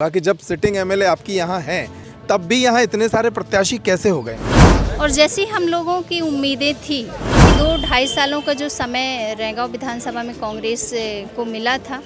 कि जब sitting MLA आपकी यहाँ हैं तब भी यहाँ इतने सारे प्रत्याशी कैसे हो गए? और जैसी हम लोगों की उम्मीदें थी कि 2-2.5 सालों का जो समय रैगांव विधानसभा में कांग्रेस को मिला था,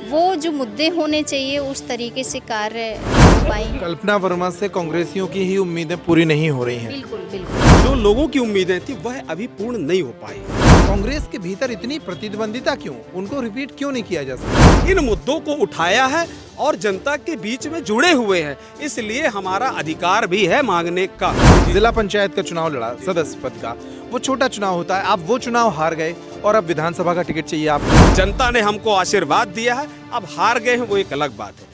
वो जो मुद्दे होने चाहिए उस तरीके से कार्य हो पाई। कल्पना वर्मा से कांग्रेसियों की ही उम्मीदें पूरी नहीं हो रही हैं। बिल्कुल बिल्कुल। जो लोगों की उम्मीदें थी वह अभी पूर्ण नहीं हो पाई। कांग्रेस के भीतर इतनी प्रतिद्वंदिता क्यों? उनको रिपीट क्यों नहीं किया जा सकता? इन मुद्दों को उठाया है और जनता के बीच में जुड़े हुए हैं, इसलिए हमारा अधिकार भी है मांगने का। जिला पंचायत का चुनाव लड़ा सदस्य पद का, वो छोटा चुनाव होता है। आप वो चुनाव हार गए और अब विधानसभा का टिकट चाहिए आपको। जनता ने हमको आशीर्वाद दिया है, अब हार गए हैं वो एक अलग बात है।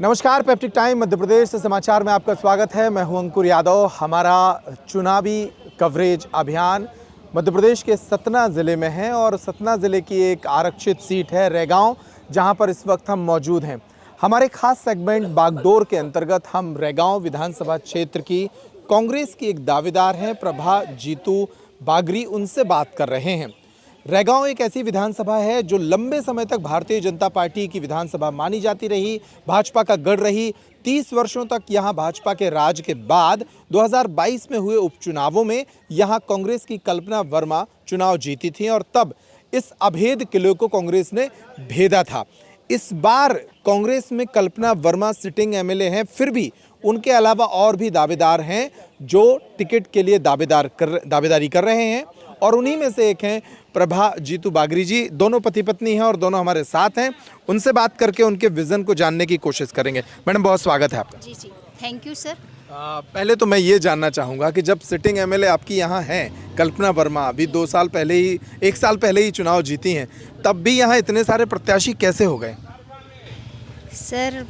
नमस्कार, पेप्टिक टाइम मध्य प्रदेश से समाचार में आपका स्वागत है। मैं हूं अंकुर यादव। हमारा चुनावी कवरेज अभियान मध्य प्रदेश के सतना ज़िले में है और सतना ज़िले की एक आरक्षित सीट है रैगांव, जहां पर इस वक्त हम मौजूद हैं। हमारे खास सेगमेंट बागडोर के अंतर्गत हम रैगांव विधानसभा क्षेत्र की कांग्रेस की एक दावेदार हैं प्रभा जीतू बागरी, उनसे बात कर रहे हैं। रैगांव एक ऐसी विधानसभा है जो लंबे समय तक भारतीय जनता पार्टी की विधानसभा मानी जाती रही, भाजपा का गढ़ रही। 30 वर्षों तक यहाँ भाजपा के राज के बाद 2022 में हुए उपचुनावों में यहाँ कांग्रेस की कल्पना वर्मा चुनाव जीती थी और तब इस अभेद किले को कांग्रेस ने भेदा था। इस बार कांग्रेस में कल्पना वर्मा सिटिंग एमएलए हैं, फिर भी उनके अलावा और भी दावेदार हैं जो टिकट के लिए दावेदारी कर रहे हैं और उन्हीं में से एक हैं प्रभा जीतू बागरी जी। दोनों पति पत्नी हैं और दोनों हमारे साथ हैं। उनसे बात करके उनके विजन को जानने की कोशिश करेंगे। मैडम, बहुत स्वागत है आपका। जी जी, थैंक यू सर। पहले तो मैं ये जानना चाहूँगा कि जब सिटिंग एमएलए आपकी यहाँ हैं कल्पना वर्मा, अभी 1 साल पहले ही चुनाव जीती हैं, तब भी यहाँ इतने सारे प्रत्याशी कैसे हो गए? सर,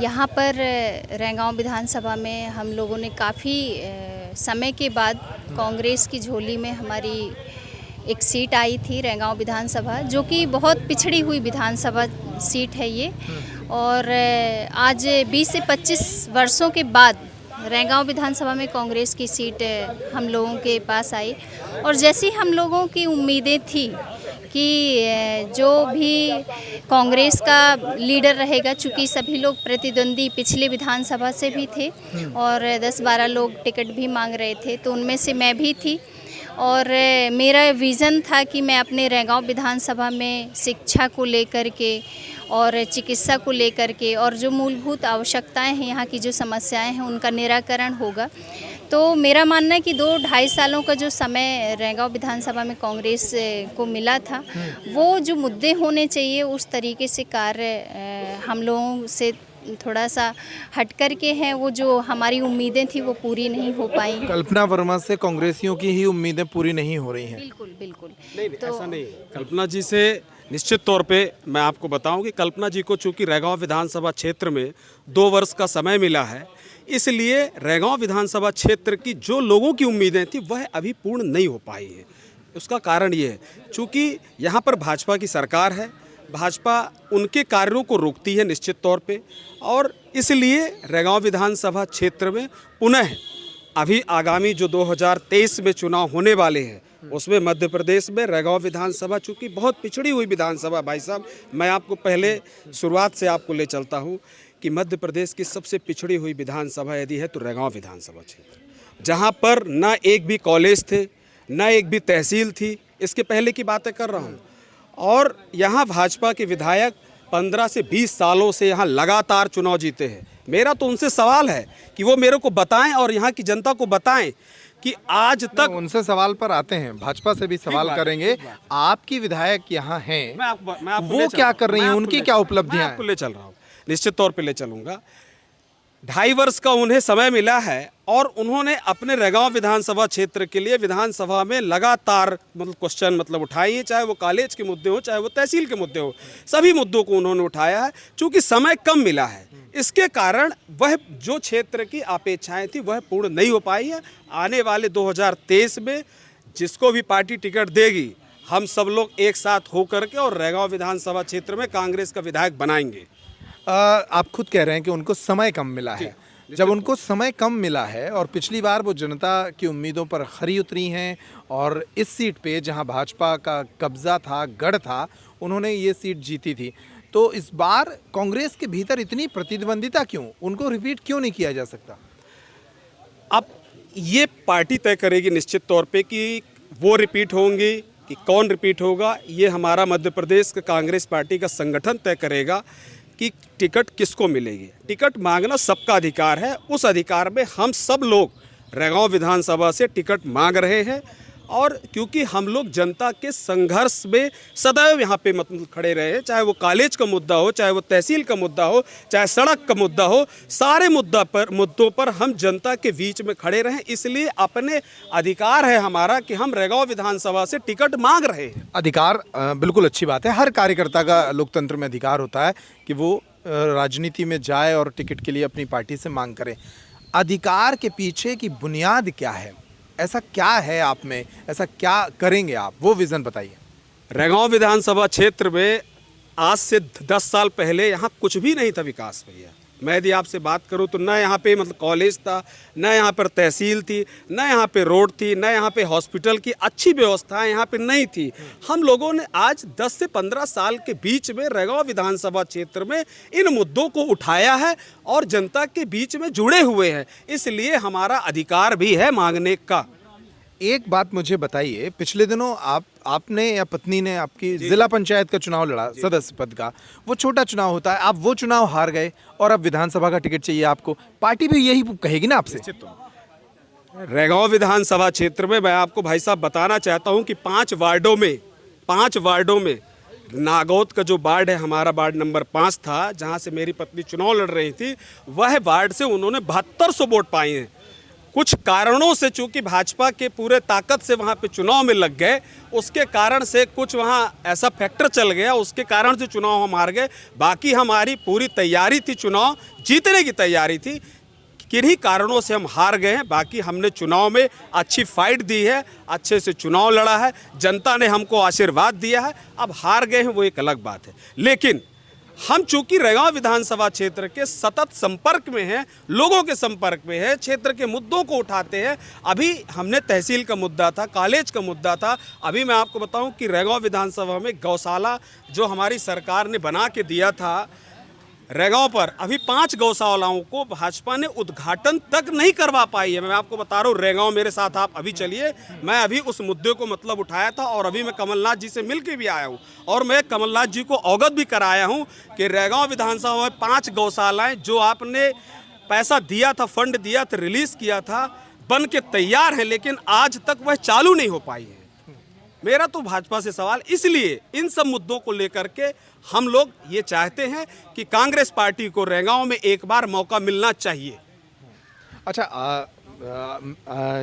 यहाँ पर रैगांव विधानसभा में हम लोगों ने काफ़ी समय के बाद कांग्रेस की झोली में हमारी एक सीट आई थी रैगांव विधानसभा, जो कि बहुत पिछड़ी हुई विधानसभा सीट है ये। और आज 20 से 25 वर्षों के बाद रैगांव विधानसभा में कांग्रेस की सीट हम लोगों के पास आई और जैसी हम लोगों की उम्मीदें थी कि जो भी कांग्रेस का लीडर रहेगा, चूँकि सभी लोग प्रतिद्वंदी पिछले विधानसभा से भी थे और 10-12 लोग टिकट भी मांग रहे थे, तो उनमें से मैं भी थी। और मेरा विज़न था कि मैं अपने रैगांव विधानसभा में शिक्षा को लेकर के और चिकित्सा को लेकर के और जो मूलभूत आवश्यकताएं हैं, यहाँ की जो समस्याएं हैं, उनका निराकरण होगा। तो मेरा मानना है कि 2-2.5 सालों का जो समय रैगांव विधानसभा में कांग्रेस को मिला था, वो जो मुद्दे होने चाहिए उस तरीके से कार्य हम लोगों से थोड़ा सा हट कर के हैं। वो जो हमारी उम्मीदें थी वो पूरी नहीं हो पाई। कल्पना वर्मा से कांग्रेसियों की ही उम्मीदें पूरी नहीं हो रही हैं। बिल्कुल बिल्कुल। नहीं, ऐसा नहीं। कल्पना जी से निश्चित तौर पे मैं आपको बताऊं कि कल्पना जी को चूंकि रैगांव विधानसभा क्षेत्र में 2 वर्ष का समय मिला है, इसलिए रैगांव विधानसभा क्षेत्र की जो लोगों की उम्मीदें थी वह अभी पूर्ण नहीं हो पाई है। उसका कारण ये है चूँकि यहाँ पर भाजपा की सरकार है, भाजपा उनके कार्यों को रोकती है निश्चित तौर पे, और इसलिए रैगांव विधानसभा क्षेत्र में पुनः अभी आगामी जो 2023 में चुनाव होने वाले हैं उसमें मध्य प्रदेश में रैगांव विधानसभा चूँकि बहुत पिछड़ी हुई विधानसभा, भाई साहब मैं आपको पहले शुरुआत से आपको ले चलता हूँ कि मध्य प्रदेश की सबसे पिछड़ी हुई विधानसभा यदि है तो रैगांव विधानसभा क्षेत्र, जहाँ पर ना एक भी कॉलेज थे, ना एक भी तहसील थी। इसके पहले की बातें कर रहा हूँ। और यहाँ भाजपा के विधायक 15 से 20 सालों से यहाँ लगातार चुनाव जीते हैं। मेरा तो उनसे सवाल है कि वो मेरे को बताएं और यहाँ की जनता को बताएं कि आज तक उनसे सवाल पर आते हैं, भाजपा से भी सवाल करेंगे। आपकी विधायक यहाँ हैं, मैं आपको वो क्या कर रही हैं, उनकी क्या उपलब्धियां हैं? आपको ले चल रहा हूँ, निश्चित तौर पे ले चलूँगा। 2.5 वर्ष का उन्हें समय मिला है और उन्होंने अपने रैगांव विधानसभा क्षेत्र के लिए विधानसभा में लगातार क्वेश्चन उठाए हैं, चाहे वो कॉलेज के मुद्दे हो, चाहे वो तहसील के मुद्दे हो, सभी मुद्दों को उन्होंने उठाया है। चूँकि समय कम मिला है, इसके कारण वह जो क्षेत्र की अपेक्षाएं थी वह पूर्ण नहीं हो पाई है। आने वाले 2023 में जिसको भी पार्टी टिकट देगी, हम सब लोग एक साथ होकर के और रैगांव विधानसभा क्षेत्र में कांग्रेस का विधायक बनाएंगे। आप खुद कह रहे हैं कि उनको समय कम मिला है, जब उनको समय कम मिला है और पिछली बार वो जनता की उम्मीदों पर खरी उतरी हैं और इस सीट पे जहां भाजपा का कब्जा था, गढ़ था, उन्होंने ये सीट जीती थी, तो इस बार कांग्रेस के भीतर इतनी प्रतिद्वंदिता क्यों? उनको रिपीट क्यों नहीं किया जा सकता? अब ये पार्टी तय करेगी निश्चित तौर पे कि वो रिपीट होंगी कि कौन रिपीट होगा। ये हमारा मध्य प्रदेश कांग्रेस पार्टी का संगठन तय करेगा कि टिकट किसको मिलेगी। टिकट मांगना सबका अधिकार है, उस अधिकार में हम सब लोग रैगांव विधानसभा से टिकट मांग रहे हैं। और क्योंकि हम लोग जनता के संघर्ष में सदैव यहाँ पे मतलब खड़े रहे हैं, चाहे वो कॉलेज का मुद्दा हो, चाहे वो तहसील का मुद्दा हो, चाहे सड़क का मुद्दा हो, सारे मुद्दों पर हम जनता के बीच में खड़े रहें। इसलिए अपने अधिकार है हमारा कि हम रैगांव विधानसभा से टिकट मांग रहे हैं। अधिकार बिल्कुल अच्छी बात है। हर कार्यकर्ता का लोकतंत्र में अधिकार होता है कि वो राजनीति में जाए और टिकट के लिए अपनी पार्टी से मांग करे। अधिकार के पीछे की बुनियाद क्या है? ऐसा क्या है आप में, ऐसा क्या करेंगे आप, वो विज़न बताइए। रैगांव विधानसभा क्षेत्र में आज से 10 साल पहले यहाँ कुछ भी नहीं था विकास भैया। मैं यदि आपसे बात करूँ तो ना यहाँ पे मतलब कॉलेज था, ना यहाँ पर तहसील थी, ना यहाँ पे रोड थी, ना यहाँ पे हॉस्पिटल की अच्छी व्यवस्था यहाँ पे नहीं थी। हम लोगों ने आज 10 से 15 साल के बीच में रैगांव विधानसभा क्षेत्र में इन मुद्दों को उठाया है और जनता के बीच में जुड़े हुए हैं। इसलिए हमारा अधिकार भी है मांगने का। एक बात मुझे बताइए, पिछले दिनों आपने या पत्नी ने आपकी जिला पंचायत का चुनाव लड़ा, सदस्य पद का। वो छोटा चुनाव होता है, आप वो चुनाव हार गए और अब विधानसभा का टिकट चाहिए आपको। पार्टी भी यही कहेगी ना आपसे? रैगांव विधानसभा क्षेत्र में मैं आपको भाई साहब बताना चाहता हूं कि 5 वार्डों में नागौद का जो वार्ड है, हमारा वार्ड नंबर 5 था, जहां से मेरी पत्नी चुनाव लड़ रही थी, वह वार्ड से उन्होंने 7200 वोट पाए हैं। कुछ कारणों से चूंकि भाजपा के पूरे ताकत से वहाँ पे चुनाव में लग गए, उसके कारण से कुछ वहाँ ऐसा फैक्टर चल गया, उसके कारण से चुनाव हम हार गए। बाकी हमारी पूरी तैयारी थी, चुनाव जीतने की तैयारी थी, किन्हीं कारणों से हम हार गए हैं। बाकी हमने चुनाव में अच्छी फाइट दी है, अच्छे से चुनाव लड़ा है, जनता ने हमको आशीर्वाद दिया है। अब हार गए हैं वो एक अलग बात है, लेकिन हम चूंकि रैगांव विधानसभा क्षेत्र के सतत संपर्क में हैं, लोगों के संपर्क में हैं, क्षेत्र के मुद्दों को उठाते हैं। अभी हमने तहसील का मुद्दा था, कॉलेज का मुद्दा था। अभी मैं आपको बताऊं कि रैगांव विधानसभा में गौशाला जो हमारी सरकार ने बना के दिया था रैगांव पर, अभी 5 गौशालाओं को भाजपा ने उद्घाटन तक नहीं करवा पाई है। मैं आपको बता रहा हूँ, रैगांव मेरे साथ आप अभी चलिए, मैं अभी उस मुद्दे को मतलब उठाया था और अभी मैं कमलनाथ जी से मिल के भी आया हूँ और मैं कमलनाथ जी को अवगत भी कराया हूँ कि रैगांव विधानसभा में 5 गौशालाएँ जो आपने पैसा दिया था, फंड दिया था, रिलीज़ किया था, बन के तैयार हैं, लेकिन आज तक वह चालू नहीं हो पाई है। मेरा तो भाजपा से सवाल, इसलिए इन सब मुद्दों को लेकर के हम लोग ये चाहते हैं कि कांग्रेस पार्टी को रैगांव में एक बार मौका मिलना चाहिए। अच्छा,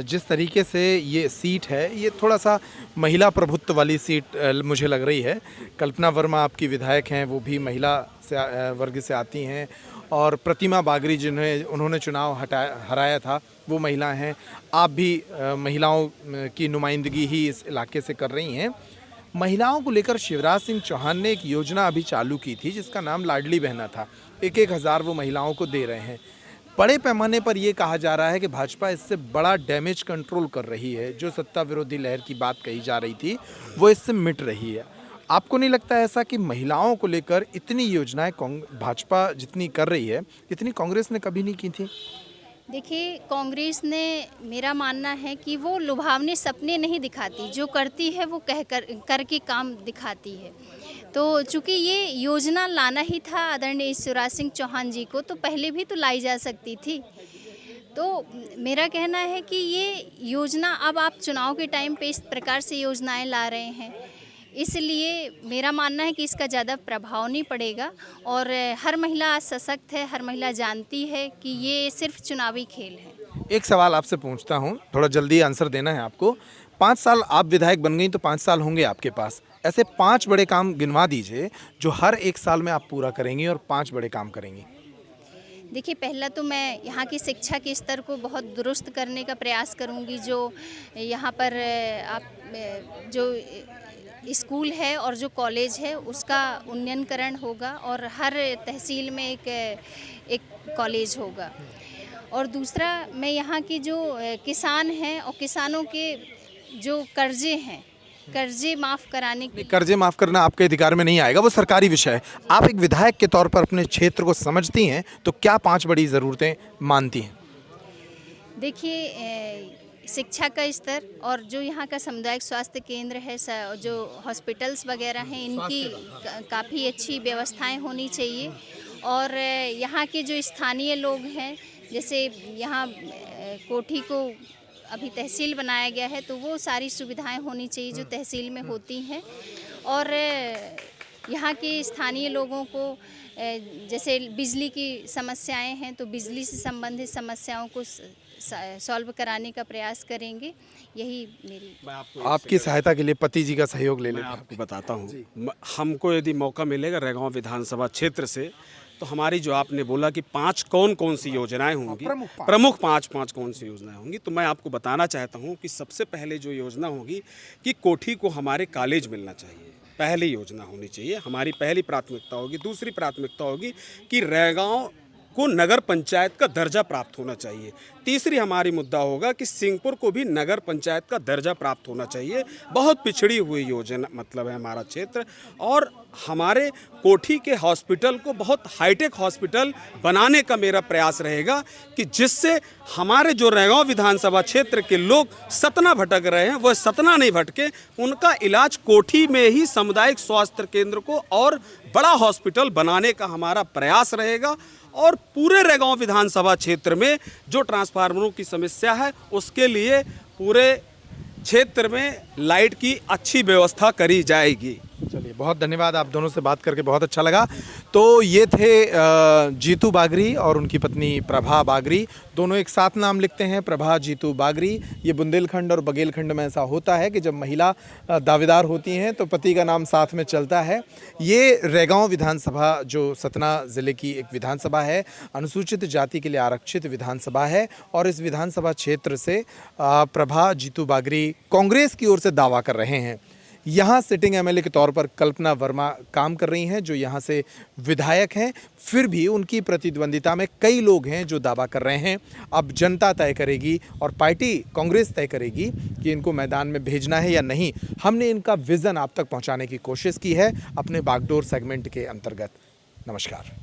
जिस तरीके से ये सीट है, ये थोड़ा सा महिला प्रभुत्व वाली सीट मुझे लग रही है। कल्पना वर्मा आपकी विधायक हैं, वो भी महिला से वर्ग से आती हैं, और प्रतिमा बागरी जिन्हें उन्होंने चुनाव हराया था, वो महिला हैं। आप भी महिलाओं की नुमाइंदगी ही इस इलाके से कर रही हैं। महिलाओं को लेकर शिवराज सिंह चौहान ने एक योजना अभी चालू की थी जिसका नाम लाडली बहना था। 1-1 हज़ार वो महिलाओं को दे रहे हैं। बड़े पैमाने पर ये कहा जा रहा है कि भाजपा इससे बड़ा डैमेज कंट्रोल कर रही है। जो सत्ता विरोधी लहर की बात कही जा रही थी वो इससे मिट रही है। आपको नहीं लगता ऐसा कि महिलाओं को लेकर इतनी योजनाएं भाजपा जितनी कर रही है, इतनी कांग्रेस ने कभी नहीं की थी? देखिए, कांग्रेस ने, मेरा मानना है कि वो लुभावने सपने नहीं दिखाती, जो करती है वो करके काम दिखाती है। तो चूंकि ये योजना लाना ही था आदरणीय शिवराज सिंह चौहान जी को, तो पहले भी तो लाई जा सकती थी। तो मेरा कहना है कि ये योजना अब आप चुनाव के टाइम पे इस प्रकार से योजनाएं ला रहे हैं, इसलिए मेरा मानना है कि इसका ज़्यादा प्रभाव नहीं पड़ेगा। और हर महिला आज सशक्त है, हर महिला जानती है कि ये सिर्फ चुनावी खेल है। एक सवाल आपसे पूछता हूँ, थोड़ा जल्दी आंसर देना है आपको। 5 साल आप विधायक बन गई तो 5 साल होंगे आपके पास। ऐसे 5 बड़े काम गिनवा दीजिए जो हर 1 साल में आप पूरा करेंगी और 5 बड़े काम करेंगी। देखिए, पहला तो मैं यहाँ की शिक्षा के स्तर को बहुत दुरुस्त करने का प्रयास करूँगी। जो यहाँ पर आप जो स्कूल है और जो कॉलेज है उसका उन्नयनीकरण होगा और हर तहसील में एक कॉलेज होगा। और दूसरा मैं यहाँ की जो किसान हैं और किसानों के जो कर्जे हैं, कर्जे माफ़ कराने के कर्जे माफ करना आपके अधिकार में नहीं आएगा, वो सरकारी विषय है। आप एक विधायक के तौर पर अपने क्षेत्र को समझती हैं, तो क्या 5 बड़ी ज़रूरतें मानती हैं? देखिए, शिक्षा का स्तर और जो यहाँ का सामुदायिक स्वास्थ्य केंद्र है, जो हॉस्पिटल्स वगैरह हैं, इनकी काफ़ी अच्छी व्यवस्थाएं होनी चाहिए। और यहाँ के जो स्थानीय लोग हैं, जैसे यहाँ कोठी को अभी तहसील बनाया गया है, तो वो सारी सुविधाएं होनी चाहिए जो तहसील में होती हैं। और यहाँ के स्थानीय लोगों को जैसे बिजली की समस्याएं हैं, तो बिजली से संबंधित समस्याओं को सॉल्व कराने का प्रयास करेंगे। यही मेरी आपकी सहायता के लिए पति जी का सहयोग ले मैं लें। आपको बताता हूँ, हमको यदि मौका मिलेगा रैगांव विधानसभा क्षेत्र से, तो हमारी जो आपने बोला कि 5 कौन सी योजनाएं होंगी, प्रमुख 5 कौन सी योजनाएं होंगी, तो मैं आपको बताना चाहता हूं कि सबसे पहले जो योजना होगी कि कोठी को हमारे कॉलेज मिलना चाहिए, पहली योजना होनी चाहिए, हमारी पहली प्राथमिकता होगी। दूसरी प्राथमिकता होगी कि रैगांव को नगर पंचायत का दर्जा प्राप्त होना चाहिए। तीसरी हमारी मुद्दा होगा कि सिंहपुर को भी नगर पंचायत का दर्जा प्राप्त होना चाहिए। बहुत पिछड़ी हुई योजना मतलब है हमारा क्षेत्र। और हमारे कोठी के हॉस्पिटल को बहुत हाईटेक हॉस्पिटल बनाने का मेरा प्रयास रहेगा कि जिससे हमारे जो रैगांव विधानसभा क्षेत्र के लोग सतना भटक रहे हैं, वह सतना नहीं भटके, उनका इलाज कोठी में ही सामुदायिक स्वास्थ्य केंद्र को और बड़ा हॉस्पिटल बनाने का हमारा प्रयास रहेगा। और पूरे रैगांव विधानसभा क्षेत्र में जो ट्रांसफार्मरों की समस्या है, उसके लिए पूरे क्षेत्र में लाइट की अच्छी व्यवस्था करी जाएगी। चलिए, बहुत धन्यवाद, आप दोनों से बात करके बहुत अच्छा लगा। तो ये थे जीतू बागरी और उनकी पत्नी प्रभा बागरी, दोनों एक साथ नाम लिखते हैं, प्रभा जीतू बागरी। ये बुंदेलखंड और बघेलखंड में ऐसा होता है कि जब महिला दावेदार होती हैं तो पति का नाम साथ में चलता है। ये रैगांव विधानसभा जो सतना ज़िले की एक विधानसभा है, अनुसूचित जाति के लिए आरक्षित विधानसभा है। और इस विधानसभा क्षेत्र से प्रभा जीतू बागरी कांग्रेस की ओर से दावा कर रहे हैं। यहाँ सिटिंग एमएलए के तौर पर कल्पना वर्मा काम कर रही हैं, जो यहाँ से विधायक हैं। फिर भी उनकी प्रतिद्वंदिता में कई लोग हैं जो दावा कर रहे हैं। अब जनता तय करेगी और पार्टी कांग्रेस तय करेगी कि इनको मैदान में भेजना है या नहीं। हमने इनका विज़न आप तक पहुँचाने की कोशिश की है अपने बागडोर सेगमेंट के अंतर्गत। नमस्कार।